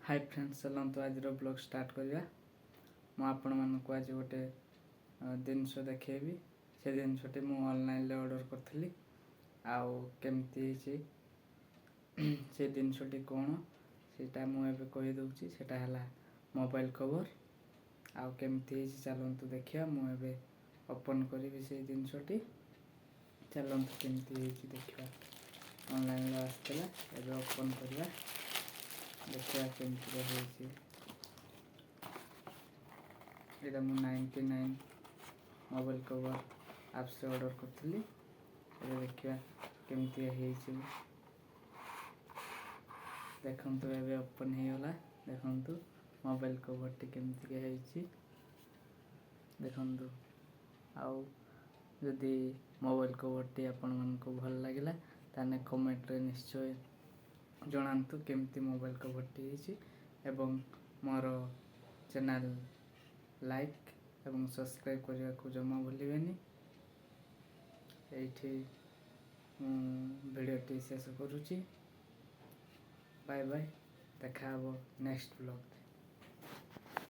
Hi friends, चलतु आज blog start करवा। मुझे आज गोटे जिनस देखी से जिनसटी मुझे ऑनलाइन ऑर्डर करी आमती से जिनसटी कौन से मुझे कहीदे से मोबाइल कवर आमती चलतु देखा। मुझे ओपन करी से जिनसटी चलतु केमती देखा। ऑनलाइन आसला ओपन करवा देखा केमती यहाँ मुझे 99 मोबाइल कवर आप से ऑर्डर करी। देखा केमती देखु ए ओपन होगा। देखु मोबाइल कवर टी केमती देखु। आदि मोबाइल कवर टी आपण मानक भल लगे ताने कमेंट रे निश्चय जनातु केमती मोबाइल कवर टी एवं मोर चैनल लाइक एवं सब्सक्राइब करने को जमा भूलें। ये वीडियो शेष करुच्ची। बाय बाय, देखा नेक्स्ट ब्लॉग।